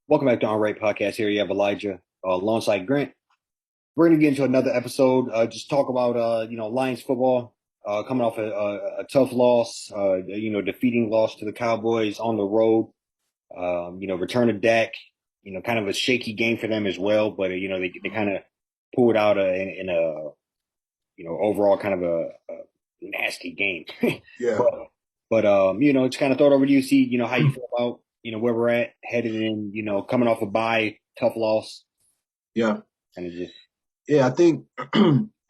Welcome back to On Right Podcast. Here you have Elijah alongside Grant. We're going to get into another episode. Just talk about Lions football coming off a tough loss. Defeating loss to the Cowboys on the road. Return of Dak. Kind of a shaky game for them as well. But they kind of pulled out in a overall kind of a nasty game. Yeah, but just kind of throw it over to you. See how you feel about where we're at headed in. Coming off a bye, tough loss. yeah, And it just yeah. I think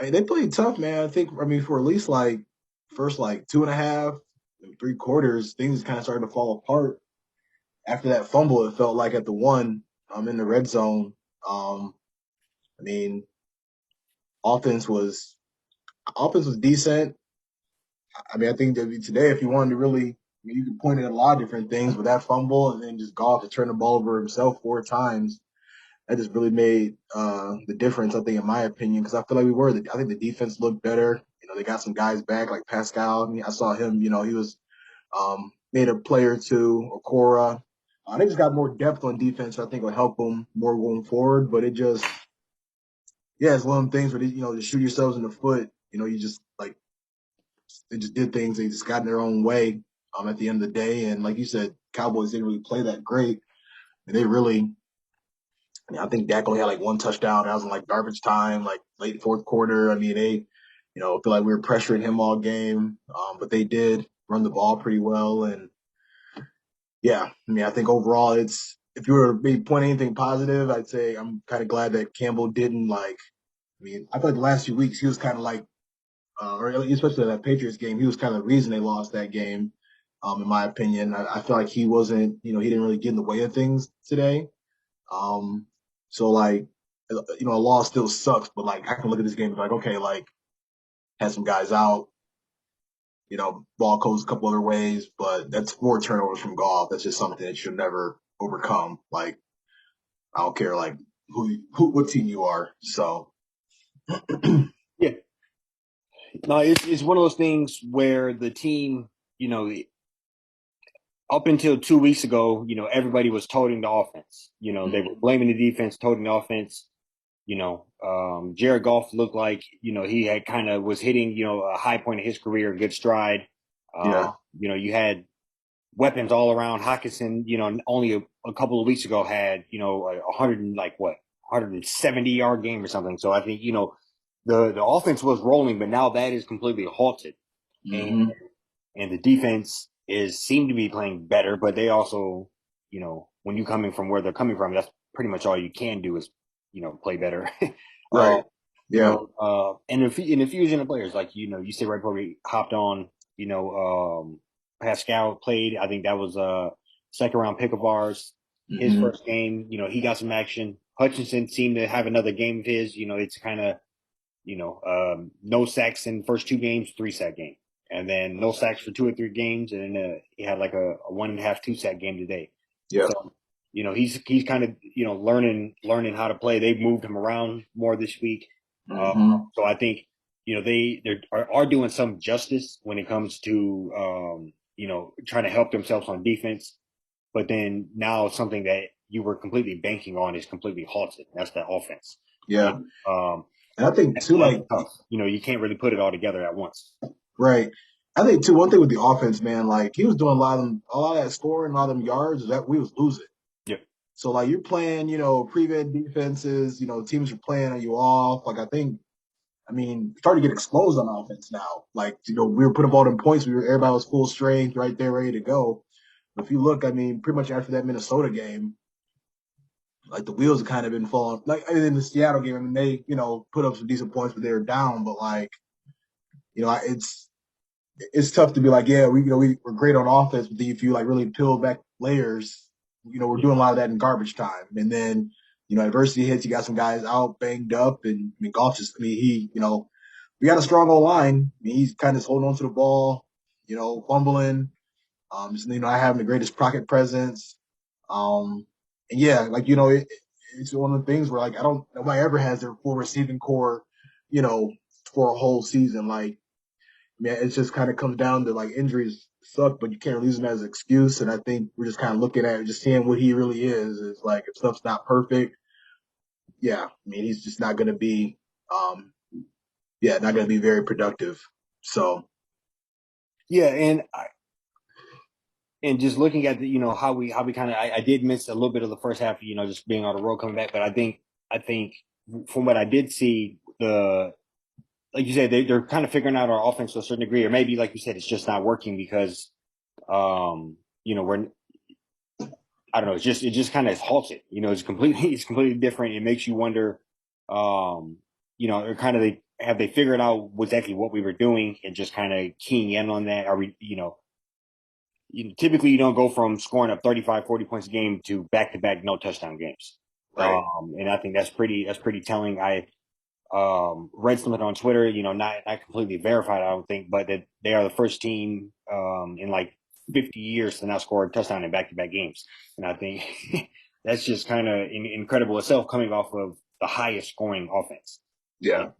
they played tough, man. I mean, for at least like first like two and a half, three quarters, things kind of started to fall apart. After that fumble, it felt like at the one, in the red zone. Um, I mean, offense was offense was decent. I mean, I think that today, if you wanted to really, I mean, you could point at a lot of different things with that fumble, and then just Goff to turn the ball over himself four times. That just really made the difference, I think, in my opinion, because I feel like I think the defense looked better. They got some guys back like Pascal. I mean, I saw him. He was made a play or two. Okora. They just got more depth on defense. So I think will help them more going forward. But yeah, it's one of them things where to shoot yourselves in the foot. You just like they just did things. They just got in their own way. At the end of the day, and like you said, Cowboys didn't really play that great. And they really I think Dak only had like one touchdown. That was in like garbage time, like late fourth quarter. I mean, feel like we were pressuring him all game, but they did run the ball pretty well. And yeah, I mean, I think overall, if you were to maybe point anything positive, I'd say I'm kind of glad that Campbell didn't like. I mean, I feel like the last few weeks he was kind of like, or especially that Patriots game, he was kind of the reason they lost that game. In my opinion, I feel like he wasn't, he didn't really get in the way of things today. Um, so like, a loss still sucks, but like I can look at this game and be like, okay, like had some guys out, ball goes a couple other ways, but that's four turnovers from golf. That's just something that you should never overcome. Like I don't care like what team you are. So yeah. No, it's one of those things where the team, you know, up until 2 weeks ago, everybody was toting the offense. They were blaming the defense, toting the offense. Jared Goff looked like, he had kind of was hitting, a high point of his career, a good stride. yeah, You had weapons all around. Hawkinson, only a couple of weeks ago had, a hundred and like what, 170-yard game or something. So I think, the offense was rolling, but now that is completely halted. And hmm and the defense is seem to be playing better, but they also, when you coming from where they're coming from, that's pretty much all you can do is, play better. uh, right, yeah, and an infusion of players, like, you said right before we hopped on, Pascal played. I think that was a second round pick of ours. His hmm first game, he got some action. Hutchinson seemed to have another game of his. It's kind of, no sacks in the first two games, 3 sack game, and then no sacks for 2 or 3 games, and then he had like a 1.5, 2 sack game today. yeah, So he's kind of learning how to play. They've moved him around more this week, hmm so I think they are doing some justice when it comes to trying to help themselves on defense. But then now something that you were completely banking on is completely halted. That's the offense. yeah. And, um, And I think too, that's like tough. You can't really put it all together at once. right. I think too, one thing with the offense, man, like he was doing a lot of that scoring, a lot of them yards that we was losing. Yep. So like you're playing, prevent defenses, teams are playing on you off. I mean, starting to get exposed on offense now. Like, we were putting up all them points. Everybody was full strength right there, ready to go. But if you look, I mean, pretty much after that Minnesota game, like the wheels have kind of been falling. Like in the Seattle game, I mean, they, put up some decent points, but they were down. But like, it's tough to be like, yeah, we're great on offense, but then if you like really peel back layers, we're doing a lot of that in garbage time. And then, adversity hits, you got some guys out banged up, and I mean, golf just, I mean, we got a strong old line. I mean, he's kind of holding on to the ball, fumbling, just, not having the greatest pocket presence. And yeah, like, it's one of the things where like, nobody ever has their full receiving core, you know, for a whole season. Like, yeah, it just kind of comes down to like injuries suck, but you can't use him as an excuse. And I think we're just kind of looking at it, just seeing what he really is. Is like if stuff's not perfect, yeah, I mean he's just not going to be, um, yeah, not going to be very productive. So Yeah, and just looking at the how we kind of I did miss a little bit of the first half, just being on the road coming back, but I think from what I did see, the like you said, they're kind of figuring out our offense to a certain degree, or maybe like you said, it's just not working because we're I don't know, it just kind of halted. It's completely it's completely different. It makes you wonder, or kind of they figured out exactly what we were doing and just kind of keying in on that? Are we, typically you don't go from scoring up 35, 40 points a game to back to back no touchdown games. right, And I think that's pretty telling. I read something on Twitter, not completely verified, I don't think, but that they are the first team in like 50 years to not score a touchdown in back to back games. And I think that's just kind of incredible itself coming off of the highest scoring offense. And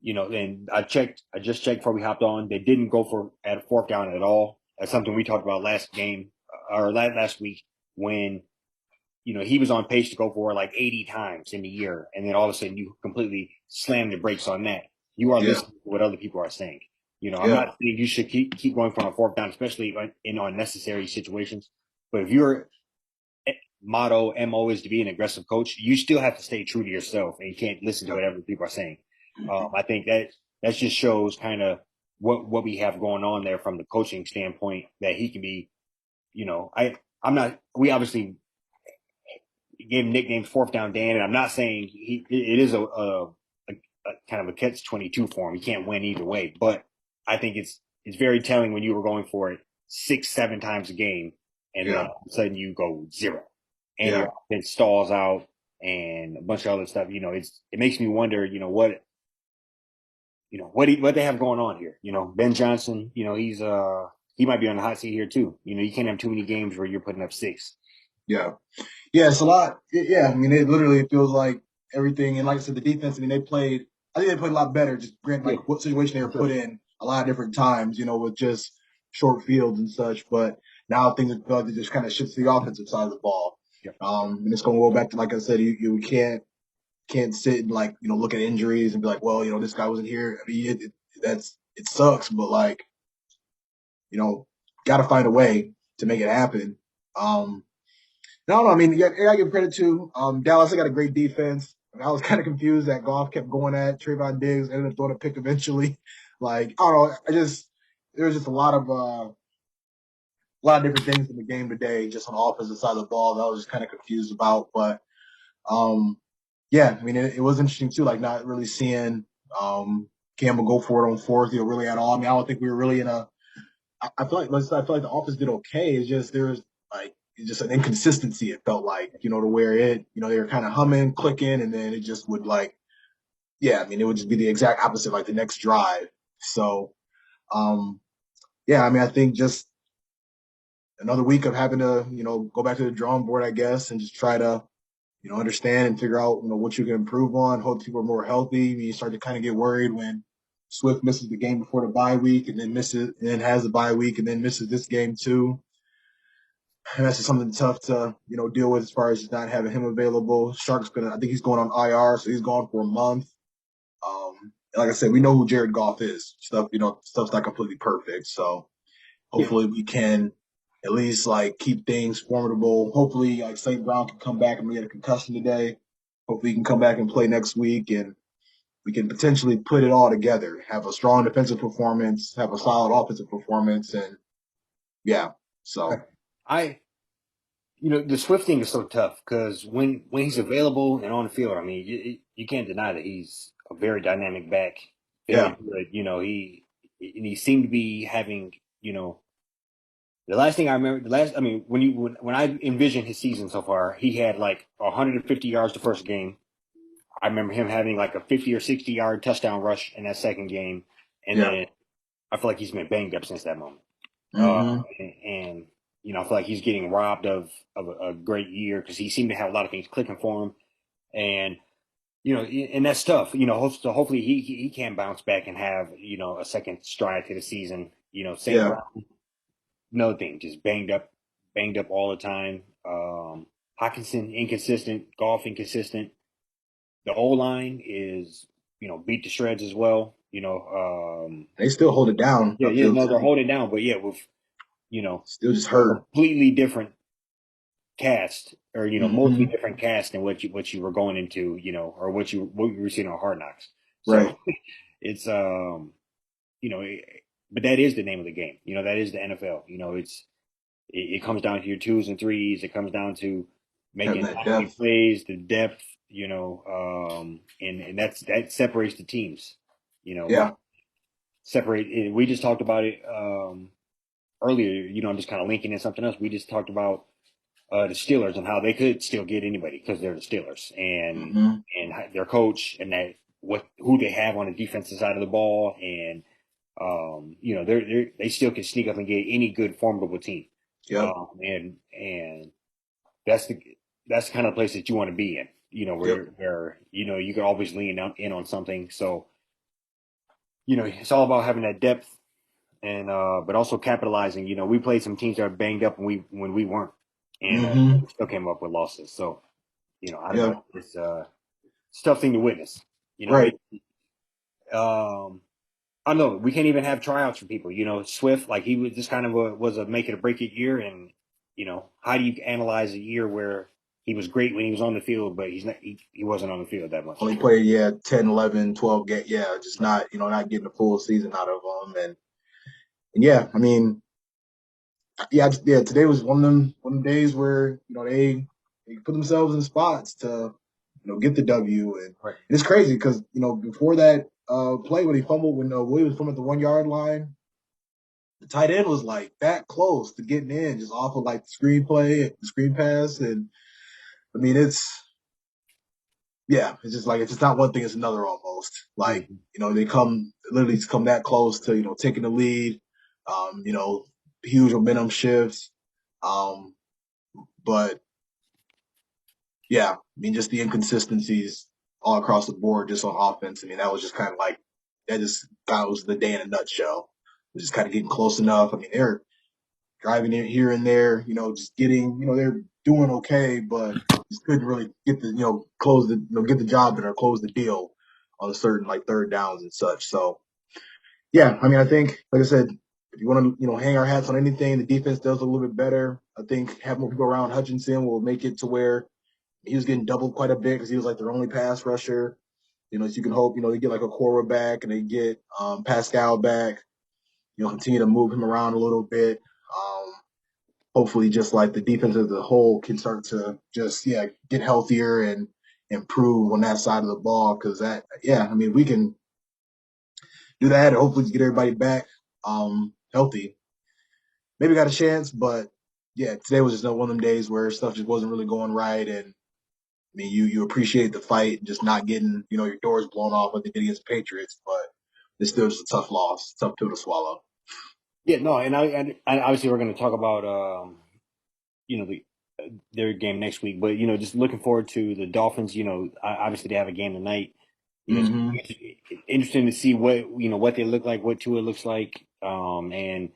yeah, and I just checked before we hopped on. They didn't go for at a fourth down at all. That's something we talked about last game or last week when he was on pace to go for like 80 times in the year, and then all of a sudden you completely slam the brakes on that. You are yeah, listening to what other people are saying. I'm yeah, not saying you should keep going for a fourth down, especially in unnecessary situations. But if your MO is to be an aggressive coach, you still have to stay true to yourself, and you can't listen to yeah, whatever people are saying. I think that just shows kind of what we have going on there from the coaching standpoint. That he can be, I'm not. We obviously gave him nicknames Fourth Down Dan, and I'm not saying it is a kind of a catch 22 for him. He can't win either way, but I think it's very telling when you were going for it 6, 7 times a game, and then yeah, all of a sudden you go zero, and yeah, your offense stalls out, and a bunch of other stuff. It makes me wonder, what they have going on here. Ben Johnson, he might be on the hot seat here too. You can't have too many games where you're putting up six. yeah. Yeah, it's a lot. Yeah, I mean, it literally feels like everything. And like I said, the defense. I mean, they played. I think they played a lot better. Just granted, Yeah, like what situation they were for sure. put in a lot of different times. With just short fields and such. But now things feel like it just kind of shifts to the offensive side of the ball. Yeah. And it's going to go back to like I said, you can't sit and like look at injuries and be like, well, this guy wasn't here. I mean, it sucks, but like got to find a way to make it happen. No, I mean, you gotta give credit to Dallas. They got a great defense. I was kind of confused that Goff kept going at Trayvon Diggs, ended up throwing a pick eventually. Like, I don't know. There was just a lot of different things in the game today, just on the offensive side of the ball that I was just kind of confused about. But um, yeah, I mean, it was interesting too, like not really seeing Campbell go for it on fourth, really at all. I mean, I don't think we were really in a I feel like the offense did okay. It's just there's like it's just an inconsistency. It felt like to where they were kind of humming, clicking, and then it just would like yeah. I mean, it would just be the exact opposite like the next drive. So um yeah, I mean, I think just another week of having to go back to the drawing board, I guess, and just try to understand and figure out what you can improve on. Hope people are more healthy. You start to kind of get worried when Swift misses the game before the bye week, and then has the bye week, and then misses this game too. And that's just something tough to deal with as far as just not having him available. I think he's going on IR, so he's gone for a month. Like I said, we know who Jared Goff is. Stuff's not completely perfect, so Yeah. hopefully we can at least like keep things formidable. Hopefully, like St. Brown can come back and we had a concussion today. Hopefully, he can come back and play next week, and we can potentially put it all together. Have a strong defensive performance, have a solid offensive performance, and yeah. So I the Swift thing is so tough because when he's available and on the field, I mean, you can't deny that he's a very dynamic back, very yeah, good. He seemed to be having, the last thing I remember, I mean, when I envisioned his season so far, he had like 150 yards the first game. I remember him having like a 50 or 60 yard touchdown rush in that second game, and yeah. then I feel like he's been banged up since that moment. Uh, Mm-hmm. and I feel like he's getting robbed of a great year because he seemed to have a lot of things clicking for him, and and that's tough. So hopefully he can bounce back and have a second stride to the season. St. Yeah, Brown. another thing, just banged up all the time. Hawkinson inconsistent, golf inconsistent. The O line is, beat to shreds as well. They still hold it down Yeah, up yeah, till no, they're today. holding down, but yeah, with Still just a hurt. completely different cast, or mostly Hmm. different cast than what you were going into, or what you were seeing on Hard Knocks. So Right. it's you know, it, but that is the name of the game. That is the NFL. It comes down to your twos and threes. It comes down to Having making that timely depth. plays, the depth, and that separates the teams. We Yeah. separate. We just talked about it earlier. I'm just kind of linking in something else. We just talked about the Steelers and how they could still get anybody because they're the Steelers Hmm. and their coach and that who they have on the defensive side of the ball, and they still can sneak up and get any good formidable team. Yep. And that's the kind of place that you want to be in. Yep. Where you can always lean in on something. So it's all about having that depth and but also capitalizing. We played some teams that are banged up when we weren't, and Hmm. we still came up with losses. So I don't know. Yep. It's a tough thing to witness. Right. I don't know. We can't even have tryouts for people. Swift, like he was just kind of was a make it or break it year, and how do you analyze a year where he was great when he was on the field, but he wasn't on the field that much. Only played, yeah, 10, 11, 12 games. Yeah, just Right. not getting the full season out of them. And yeah, I mean, yeah, today was one of them days where, they put themselves in spots to, get the W. And Right. it's crazy because, before that play when he fumbled, when Williams fumbled at the 1 yard line, the tight end was like that close to getting in just off of like the the screen pass. And I mean, it's just like it's just not one thing, it's another almost. Like, Mhm. they come that close to, taking the lead, um, you know, huge momentum shifts. Um, but yeah, I mean just the inconsistencies all across the board just on offense. I mean, that was just kind of like that just kind of was the day in a nutshell. It was just kind of getting close enough. I mean, they're driving in here and there, just getting, they're doing okay, but just couldn't really get the, close the, get the job and or close the deal on certain like third downs and such. So yeah, I mean, I think, like I said, if you want to, hang our hats on anything, the defense does a little bit better. I think having more people around Hutchinson will make it to where he was getting doubled quite a bit because he was like their only pass rusher. So you can hope, they get like a Cora back and they get Pascal back, continue to move him around a little bit. Um, Hopefully just like the defense as a whole can start to just get healthier and improve on that side of the ball because I mean we can do that and hopefully get everybody back healthy. Maybe got a chance, but yeah, today was just one of them days where stuff just wasn't really going right. And I mean you appreciate the fight and just not getting your doors blown off like they did against the Patriots, but it's still just a tough loss, tough pill to swallow. Yeah, no, and obviously we're going to talk about the their game next week, but just looking forward to the Dolphins. Obviously they have a game tonight. It's Mm-hmm. interesting to see what they look like, what Tua looks like, and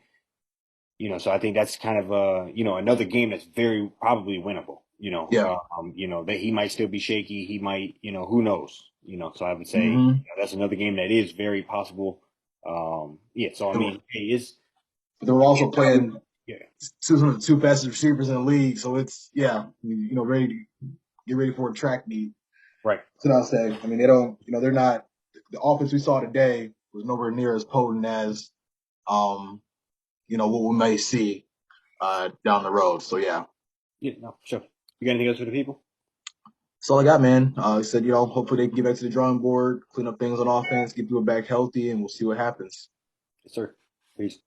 so I think that's kind of another game that's very probably winnable. Yeah. That he might still be shaky. He might, who knows? So I would say Mm-hmm. that's another game that is very possible. Yeah. So I mean, hey, it's But they were also playing yeah, two fastest receivers in the league. So it's ready to get ready for a track meet. right. That's what I'll say. I mean, they don't, they're not. The offense we saw today was nowhere near as potent as, um, what we may see down the road. So yeah, Yeah, no, sure. You got anything else for the people? that's all I got, man. I said, hopefully they can get back to the drawing board, clean up things on offense, get people back healthy, and we'll see what happens. Yes, sir. Peace.